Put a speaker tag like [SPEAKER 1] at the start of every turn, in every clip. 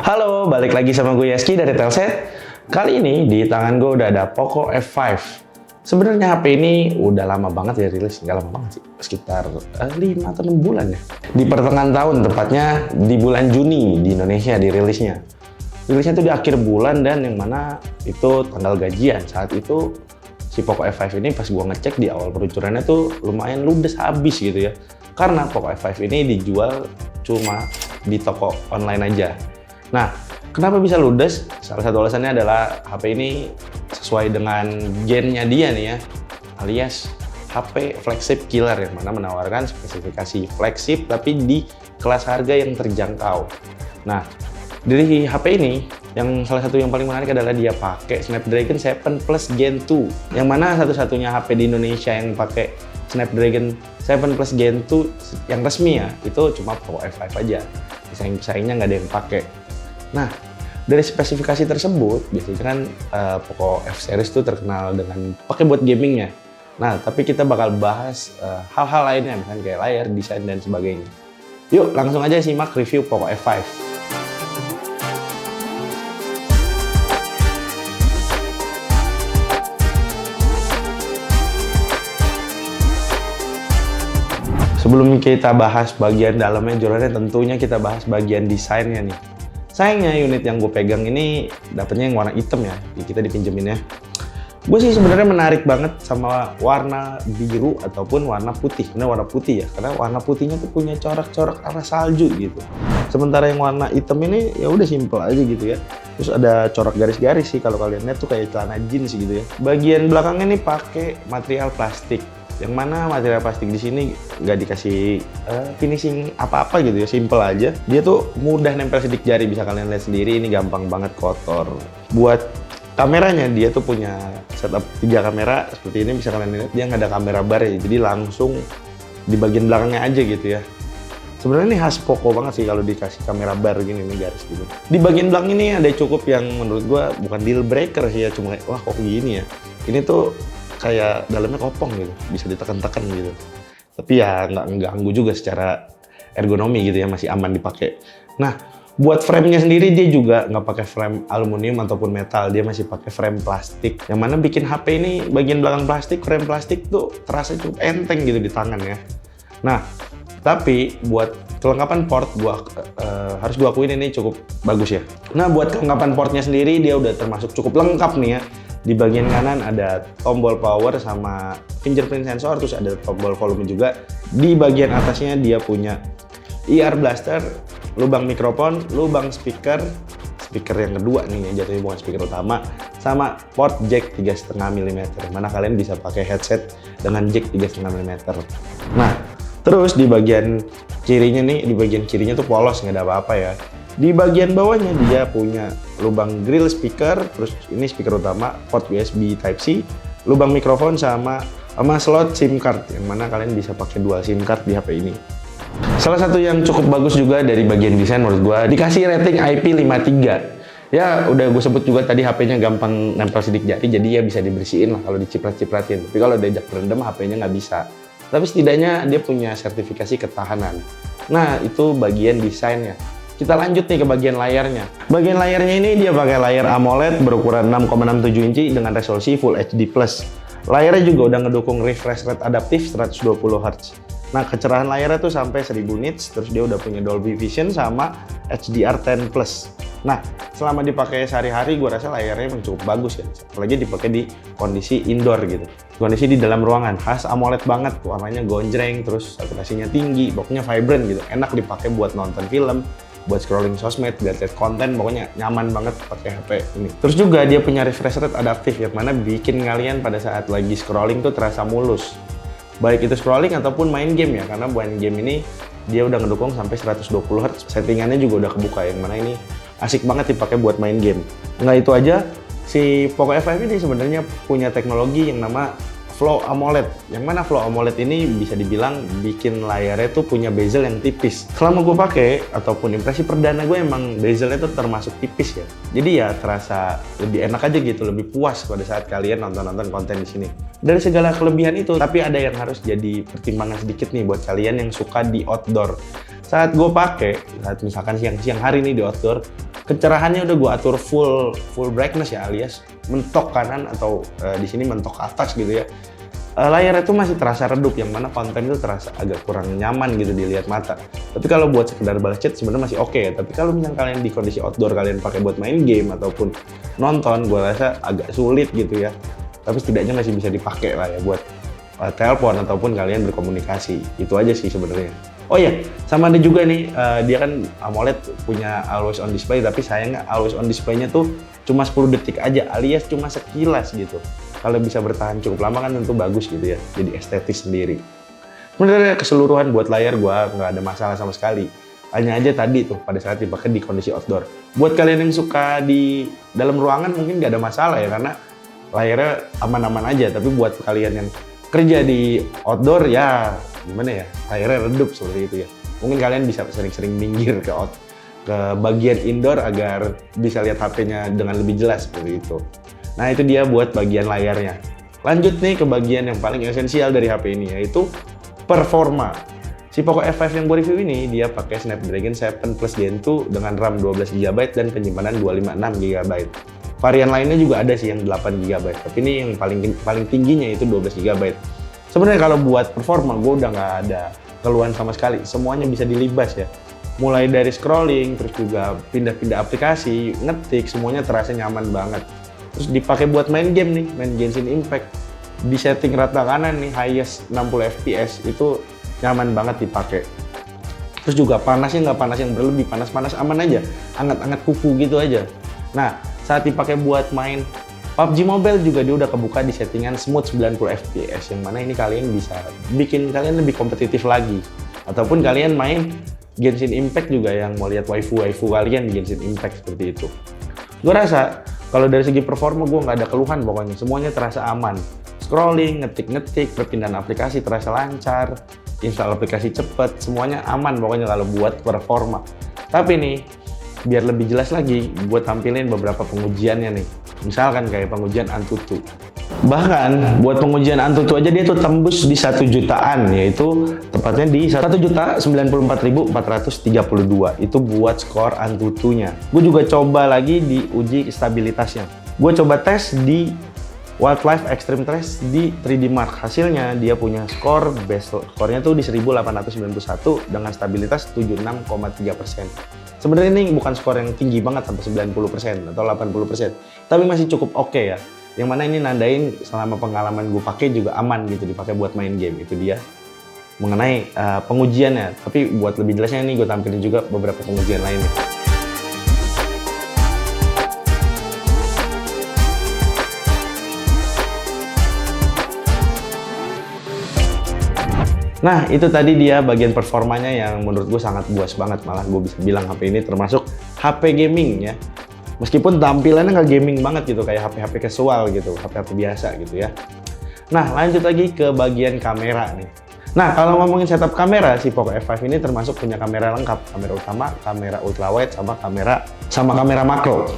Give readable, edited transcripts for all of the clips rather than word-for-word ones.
[SPEAKER 1] Halo, balik lagi sama gue Yaski dari Telset. Kali ini di tangan gue udah ada Poco F5. Sebenarnya HP ini udah lama banget ya rilis, nggak lama banget sih, sekitar 5 atau 6 bulan ya. Di pertengahan tahun, tepatnya di bulan Juni di Indonesia dirilisnya. Rilisnya tuh di akhir bulan dan yang mana itu tanggal gajian. Saat itu si Poco F5 ini pas gue ngecek di awal peluncurannya tuh lumayan ludes habis gitu ya. Karena Poco F5 ini dijual cuma di toko online aja. Nah, kenapa bisa ludes? Salah satu alasannya adalah HP ini sesuai dengan gennya dia nih ya, alias HP flagship killer yang mana menawarkan spesifikasi flagship tapi di kelas harga yang terjangkau. Nah, dari HP ini, yang salah satu yang paling menarik adalah dia pakai Snapdragon 7 Plus Gen 2, yang mana satu-satunya HP di Indonesia yang pakai Snapdragon 7 Plus Gen 2 yang resmi ya, itu cuma Poco F5 aja. Pesaing-pesaingnya nggak ada yang pakai. Nah, dari spesifikasi tersebut, biasanya kan Poco F series itu terkenal dengan pakai buat gamingnya. Nah, tapi kita bakal bahas hal-hal lainnya, misalnya kayak layar, desain, dan sebagainya. Yuk, langsung aja simak review Poco F5. Sebelum kita bahas bagian dalamnya, jurnalnya tentunya kita bahas bagian desainnya nih. Sayangnya unit yang gue pegang ini dapetnya yang warna hitam ya, kita dipinjemin ya. Gue sih sebenarnya menarik banget sama warna biru ataupun warna putih. Ini warna putih ya, karena warna putihnya tuh punya corak-corak arah salju gitu. Sementara yang warna hitam ini ya udah simple aja gitu ya. Terus ada corak garis-garis sih kalau kalian lihat tuh kayak celana jeans gitu ya. Bagian belakangnya nih pakai material plastik. Yang mana material plastik di sini nggak dikasih finishing apa-apa gitu ya, simple aja. Dia tuh mudah nempel sidik jari, bisa kalian lihat sendiri, ini gampang banget kotor. Buat kameranya, dia tuh punya setup 3 kamera, seperti ini bisa kalian lihat, dia nggak ada kamera bar ya, jadi langsung di bagian belakangnya aja gitu ya. Sebenarnya ini khas Poco banget sih kalau dikasih kamera bar gini nih garis gitu. Di bagian belakang ini ada cukup yang menurut gua bukan deal breaker sih ya, cuma kayak wah kok gini ya. Ini tuh kayak dalamnya kopong gitu, bisa ditekan-tekan gitu. Tapi ya nggak ganggu juga secara ergonomi gitu ya, masih aman dipakai. Nah, buat frame-nya sendiri dia juga nggak pakai frame aluminium ataupun metal, dia masih pakai frame plastik. Yang mana bikin HP ini bagian belakang plastik, frame plastik tuh terasa cukup enteng gitu di tangan ya. Nah, tapi buat kelengkapan port, harus gua akuin ini cukup bagus ya. Nah, buat kelengkapan portnya sendiri dia udah termasuk cukup lengkap nih ya. Di bagian kanan ada tombol power sama fingerprint sensor, terus ada tombol volume juga. Di bagian atasnya dia punya IR blaster, lubang mikrofon, lubang speaker yang kedua nih ya, jatuhnya bukan speaker utama, sama port jack 3,5 mm. Mana kalian bisa pakai headset dengan jack 3,5 mm. Nah, terus di bagian kirinya nih, di bagian kirinya tuh polos, nggak ada apa-apa ya. Di bagian bawahnya dia punya lubang grill speaker, terus ini speaker utama, port USB Type-C, lubang mikrofon sama slot SIM card, yang mana kalian bisa pakai dual SIM card di HP ini. Salah satu yang cukup bagus juga dari bagian desain menurut gua, dikasih rating IP53. Ya udah gue sebut juga tadi HP-nya gampang nempel sidik jari, jadi ya bisa dibersihin lah kalau diciprat-cipratin. Tapi kalau diajak berendam HP-nya nggak bisa. Tapi setidaknya dia punya sertifikasi ketahanan. Nah, itu bagian desainnya. Kita lanjut nih ke bagian layarnya. Bagian layarnya ini dia pakai layar AMOLED berukuran 6,67 inci dengan resolusi Full HD+. Layarnya juga udah ngedukung refresh rate adaptif 120 Hz. Nah, kecerahan layarnya tuh sampai 1000 nits, terus dia udah punya Dolby Vision sama HDR10+. Nah, selama dipakai sehari-hari, gue rasa layarnya emang cukup bagus ya. Apalagi dipakai di kondisi indoor gitu. Kondisi di dalam ruangan, khas AMOLED banget. Warnanya gonjreng, terus saturasinya tinggi, pokoknya vibrant gitu. Enak dipakai buat nonton film, buat scrolling sosmed, lihat konten, pokoknya nyaman banget pakai HP ini. Terus juga dia punya refresh rate adaptif, yang mana bikin kalian pada saat lagi scrolling tuh terasa mulus. Baik itu scrolling ataupun main game ya, karena main game ini dia udah ngedukung sampai 120 Hz. Settingannya juga udah kebuka, yang mana ini asik banget dipakai buat main game. Nggak itu aja, si Poco F5 ini sebenarnya punya teknologi yang nama Flow AMOLED. Yang mana Flow AMOLED ini bisa dibilang bikin layarnya tuh punya bezel yang tipis. Selama gue pakai ataupun impresi perdana gue, emang bezelnya tuh termasuk tipis ya. Jadi ya terasa lebih enak aja gitu, lebih puas pada saat kalian nonton konten di sini. Dari segala kelebihan itu, tapi ada yang harus jadi pertimbangan sedikit nih buat kalian yang suka di outdoor. Saat gue pakai, saat misalkan siang hari nih di outdoor, kecerahannya udah gue atur full brightness ya, alias mentok kanan atau di sini mentok atas gitu ya. Layarnya tuh masih terasa redup, yang mana konten itu terasa agak kurang nyaman gitu dilihat mata. Tapi kalau buat sekedar balas chat sebenarnya masih oke ya. Tapi kalau misalnya kalian di kondisi outdoor, kalian pakai buat main game ataupun nonton, gue rasa agak sulit gitu ya. Tapi setidaknya masih bisa dipakai lah ya buat telepon ataupun kalian berkomunikasi. Itu aja sih sebenarnya. Oh iya, sama ada juga nih, dia kan AMOLED punya always on display, tapi sayangnya always on display-nya tuh cuma 10 detik aja, alias cuma sekilas gitu. Kalau bisa bertahan cukup lama kan tentu bagus gitu ya, jadi estetis sendiri. Sebenarnya keseluruhan buat layar gua nggak ada masalah sama sekali. Hanya aja tadi tuh pada saat dipakai di kondisi outdoor. Buat kalian yang suka di dalam ruangan mungkin nggak ada masalah ya, karena layarnya aman-aman aja. Tapi buat kalian yang kerja di outdoor ya gimana ya, layarnya redup seperti itu ya. Mungkin kalian bisa sering-sering minggir ke bagian indoor agar bisa lihat HP-nya dengan lebih jelas seperti itu. Nah itu dia buat bagian layarnya. Lanjut nih ke bagian yang paling esensial dari HP ini, yaitu performa. Si Poco F5 yang gue review ini, dia pakai Snapdragon 7 Plus Gen 2 dengan RAM 12GB dan penyimpanan 256GB. Varian lainnya juga ada sih yang 8GB, tapi ini yang paling tingginya itu 12GB. Sebenarnya kalau buat performa, gue udah nggak ada keluhan sama sekali. Semuanya bisa dilibas ya. Mulai dari scrolling, terus juga pindah-pindah aplikasi, ngetik, semuanya terasa nyaman banget. Terus dipakai buat main game nih, main Genshin Impact. Di setting rata kanan nih, highest 60 fps, itu nyaman banget dipakai. Terus juga panasnya nggak panas yang berlebih, panas-panas aman aja. Anget-anget kuku gitu aja. Nah, saat dipakai buat main PUBG Mobile juga dia udah kebuka di settingan smooth 90 fps, yang mana ini kalian bisa bikin kalian lebih kompetitif lagi. Ataupun kalian main Genshin Impact juga yang mau lihat waifu kalian di Genshin Impact seperti itu. Gue rasa kalau dari segi performa gue nggak ada keluhan pokoknya, semuanya terasa aman. Scrolling, ngetik, perpindahan aplikasi terasa lancar, install aplikasi cepet, semuanya aman pokoknya kalau buat performa. Tapi nih, biar lebih jelas lagi, gue tampilin beberapa pengujiannya nih. Misalkan kayak pengujian Antutu. Bahkan buat pengujian Antutu aja dia tuh tembus di 1 jutaan, yaitu tepatnya di 1.094.432. Itu buat skor Antutunya. Gue juga coba lagi di uji stabilitasnya. Gue coba tes di Wildlife Extreme Test di 3D Mark. Hasilnya dia punya skor, base skornya tuh di 1891 dengan stabilitas 76,3%. Sebenarnya ini bukan skor yang tinggi banget sampai 90% atau 80%, tapi masih cukup oke ya. Yang mana ini nandain selama pengalaman gue pakai juga aman gitu dipakai buat main game. Itu dia mengenai pengujiannya. Tapi buat lebih jelasnya nih gue tampilin juga beberapa pengujian lainnya. Nah, itu tadi dia bagian performanya yang menurut gue sangat puas banget. Malah gue bisa bilang HP ini termasuk HP gaming ya. Meskipun tampilannya nggak gaming banget gitu, kayak HP-HP casual gitu, HP-HP biasa gitu ya. Nah, lanjut lagi ke bagian kamera nih. Nah, kalau ngomongin setup kamera, si Poco F5 ini termasuk punya kamera lengkap. Kamera utama, kamera ultrawide, sama kamera makro.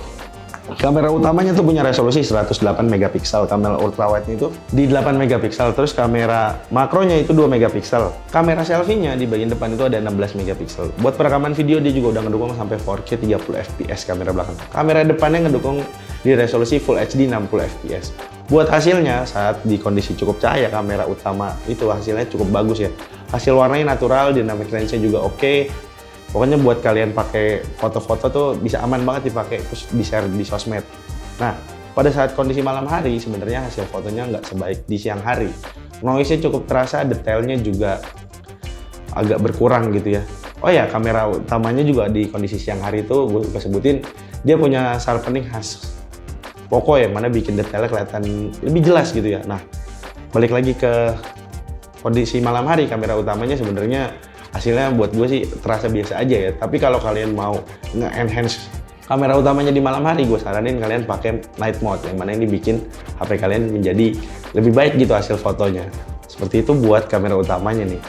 [SPEAKER 1] Kamera utamanya tuh punya resolusi 108 megapiksel, kamera ultrawide itu di 8 megapiksel, terus kamera makronya itu 2 megapiksel. Kamera selfie-nya di bagian depan itu ada 16 megapiksel. Buat perekaman video dia juga udah ngedukung sampai 4K 30 fps kamera belakang. Kamera depannya ngedukung di resolusi Full HD 60 fps. Buat hasilnya saat di kondisi cukup cahaya, kamera utama itu hasilnya cukup bagus ya. Hasil warnanya natural, dynamic range-nya juga oke. Pokoknya buat kalian pakai foto-foto tuh bisa aman banget dipakai, terus di-share di sosmed. Nah, pada saat kondisi malam hari sebenarnya hasil fotonya nggak sebaik di siang hari. Noise-nya cukup terasa, detailnya juga agak berkurang gitu ya. Oh ya, kamera utamanya juga di kondisi siang hari itu gue sebutin, dia punya sharpening khas Poco ya, mana bikin detailnya kelihatan lebih jelas gitu ya. Nah, balik lagi ke kondisi malam hari, kamera utamanya sebenarnya hasilnya buat gue sih terasa biasa aja ya. Tapi kalau kalian mau nge-enhance kamera utamanya di malam hari, gue saranin kalian pakai night mode, yang mana ini bikin HP kalian menjadi lebih baik gitu hasil fotonya. Seperti itu buat kamera utamanya nih.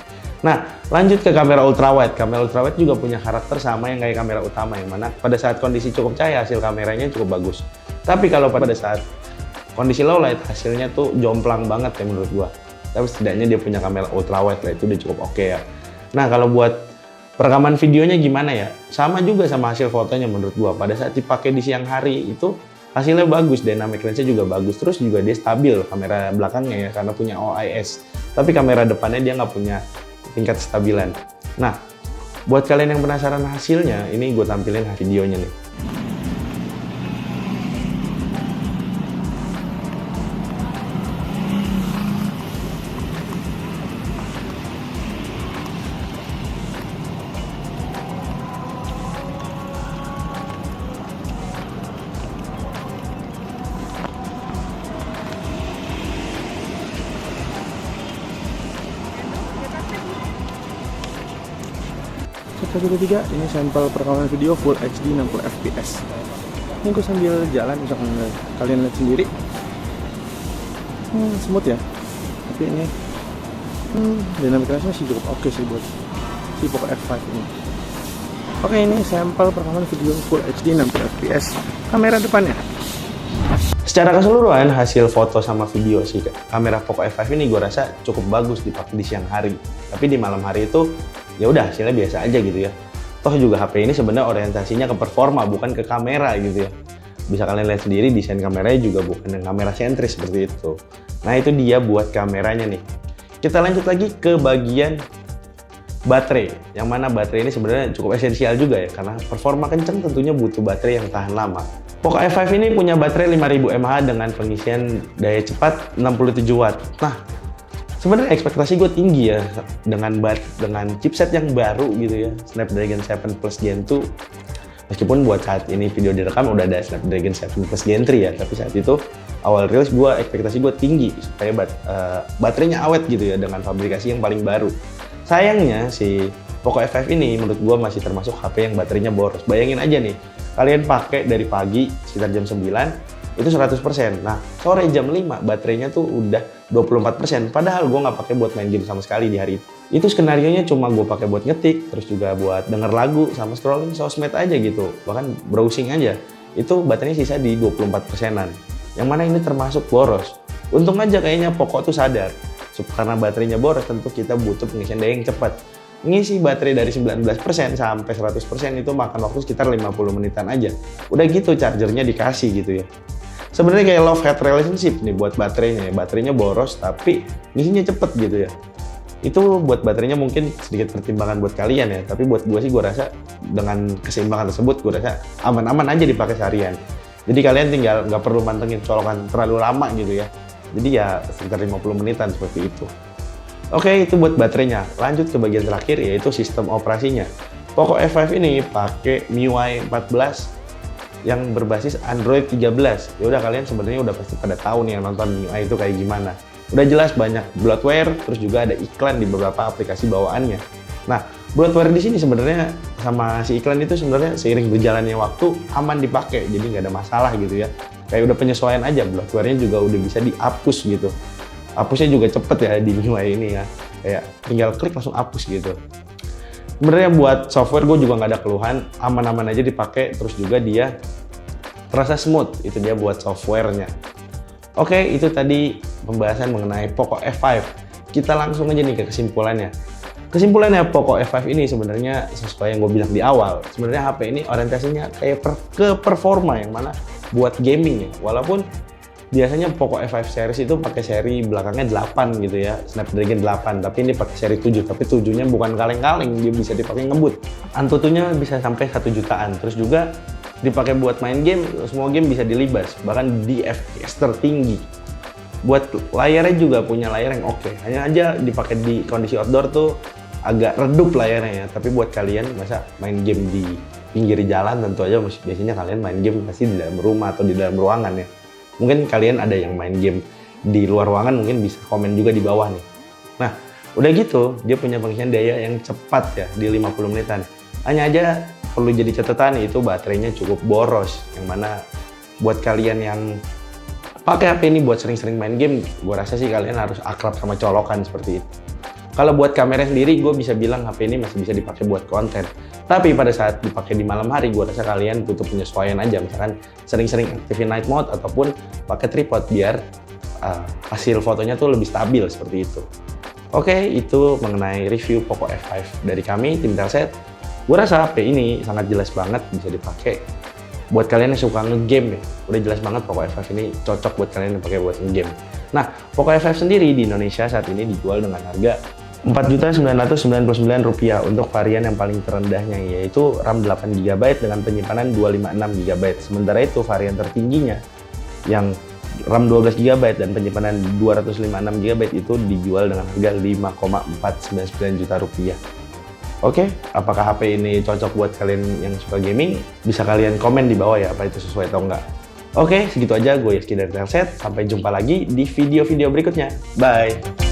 [SPEAKER 1] Nah, lanjut ke kamera ultrawide. Kamera ultrawide juga punya karakter sama yang kayak kamera utama, yang mana pada saat kondisi cukup cahaya hasil kameranya cukup bagus. Tapi kalau pada saat kondisi low light hasilnya tuh jomplang banget ya menurut gua. Tapi setidaknya dia punya kamera ultrawide lah, itu udah cukup oke ya. Nah, kalau buat perekaman videonya gimana ya? Sama juga sama hasil fotonya menurut gua. Pada saat dipakai di siang hari itu hasilnya bagus, dynamic range-nya juga bagus. Terus juga dia stabil kamera belakangnya ya, karena punya OIS. Tapi kamera depannya dia nggak punya tingkat stabilan. Nah, buat kalian yang penasaran hasilnya, ini gue tampilin videonya nih. Ketiga, ini sampel perekaman video Full HD 60 fps. Ini gue sambil jalan, bisa kalian lihat sendiri. Smooth ya. Tapi ini dynamic range-nya sih cukup oke sih buat si Poco F5 ini. Oke, ini sampel perekaman video Full HD 60 fps. Kamera depannya. Secara keseluruhan hasil foto sama video sih kamera Poco F5 ini gue rasa cukup bagus dipakai di siang hari. Tapi di malam hari itu ya udah hasilnya biasa aja gitu ya. Toh juga HP ini sebenarnya orientasinya ke performa bukan ke kamera gitu ya. Bisa kalian lihat sendiri desain kameranya juga bukan yang kamera sentris seperti itu. Nah, itu dia buat kameranya nih. Kita lanjut lagi ke bagian baterai. Yang mana baterai ini sebenarnya cukup esensial juga ya, karena performa kenceng tentunya butuh baterai yang tahan lama. Poco F5 ini punya baterai 5000 mAh dengan pengisian daya cepat 67 Watt. Nah, sebenarnya ekspektasi gue tinggi ya dengan chipset yang baru gitu ya, Snapdragon 7 Plus Gen 2. Meskipun buat saat ini video direkam udah ada Snapdragon 7 Plus Gen 3 ya, tapi saat itu awal rilis ekspektasi gue tinggi supaya baterainya awet gitu ya dengan fabrikasi yang paling baru. Sayangnya si Poco F5 ini menurut gue masih termasuk HP yang baterainya boros. Bayangin aja nih, kalian pakai dari pagi sekitar jam 9 itu 100%. Nah, sore jam 5 baterainya tuh udah 24%. Padahal gue nggak pakai buat main game sama sekali di hari itu. Itu skenarionya cuma gue pakai buat ngetik, terus juga buat denger lagu sama scrolling sosmed aja gitu. Bahkan browsing aja. Itu baterainya sisa di 24%-an. Yang mana ini termasuk boros. Untung aja kayaknya Poco tuh sadar. Karena baterainya boros tentu kita butuh pengisian daya yang cepat. Ngisi baterai dari 19% sampai 100% itu makan waktu sekitar 50 menitan aja. Udah gitu chargernya dikasih gitu ya. Sebenarnya kayak love hate relationship nih buat baterainya ya. Baterainya boros tapi ngisinya cepet gitu ya. Itu buat baterainya mungkin sedikit pertimbangan buat kalian ya. Tapi buat gue sih gue rasa dengan keseimbangan tersebut gue rasa aman-aman aja dipakai seharian. Jadi kalian tinggal nggak perlu mantengin colokan terlalu lama gitu ya. Jadi ya sekitar 50 menitan seperti itu. Oke, itu buat baterainya. Lanjut ke bagian terakhir yaitu sistem operasinya. Poco F5 ini pakai MIUI 14 yang berbasis Android 13. Ya udah kalian sebenarnya udah pasti pada tahu nih yang nonton MIUI itu kayak gimana. Udah jelas banyak bloatware, terus juga ada iklan di beberapa aplikasi bawaannya. Nah, bloatware di sini sebenarnya sama si iklan itu sebenarnya seiring berjalannya waktu aman dipakai, jadi nggak ada masalah gitu ya. Kayak udah penyesuaian aja, bloatware-nya juga udah bisa dihapus gitu. Hapusnya juga cepet ya di MIUI ini ya, kayak tinggal klik langsung hapus gitu. Sebenarnya buat software gue juga nggak ada keluhan, aman-aman aja dipakai, terus juga dia terasa smooth, itu dia buat softwarenya. Oke, itu tadi pembahasan mengenai Poco F5. Kita langsung aja nih ke kesimpulannya. Kesimpulannya Poco F5 ini sebenarnya sesuai yang gue bilang di awal. Sebenarnya HP ini orientasinya kayak ke performa, yang mana buat gaming ya. Walaupun biasanya Poco F5 series itu pakai seri belakangnya 8 gitu ya, Snapdragon 8, tapi ini pakai seri 7, tapi 7-nya bukan kaleng-kaleng, dia bisa dipakai ngebut. Antutunya bisa sampai 1 jutaan, terus juga dipakai buat main game, semua game bisa dilibas, bahkan di FPS tertinggi. Buat layarnya juga punya layar yang oke, hanya aja dipakai di kondisi outdoor tuh agak redup layarnya ya, tapi buat kalian masa main game di pinggir jalan tentu aja biasanya kalian main game pasti di dalam rumah atau di dalam ruangan ya. Mungkin kalian ada yang main game di luar ruangan, mungkin bisa komen juga di bawah nih. Nah, udah gitu, dia punya pengisian daya yang cepat ya, di 50 menitan. Hanya aja perlu jadi catatan itu baterainya cukup boros. Yang mana buat kalian yang pakai HP ini buat sering-sering main game, gue rasa sih kalian harus akrab sama colokan seperti itu. Kalau buat kamera sendiri, gue bisa bilang HP ini masih bisa dipakai buat konten. Tapi pada saat dipakai di malam hari, gue rasa kalian butuh penyesuaian aja. Misalkan sering-sering aktifin night mode ataupun pakai tripod biar hasil fotonya tuh lebih stabil seperti itu. Oke, itu mengenai review Poco F5 dari kami, tim Telset. Gue rasa HP ini sangat jelas banget bisa dipakai buat kalian yang suka nge-game ya. Udah jelas banget Poco F5 ini cocok buat kalian yang pakai buat nge-game. Nah, Poco F5 sendiri di Indonesia saat ini dijual dengan harga Rp4.999 untuk varian yang paling terendahnya, yaitu RAM 8GB dengan penyimpanan 256GB. Sementara itu varian tertingginya yang RAM 12GB dan penyimpanan 256GB itu dijual dengan harga Rp5,499 juta. Oke, apakah HP ini cocok buat kalian yang suka gaming? Bisa kalian komen di bawah ya, apa itu sesuai atau enggak. Oke, segitu aja. Gue Yeski dari Telset. Sampai jumpa lagi di video-video berikutnya. Bye!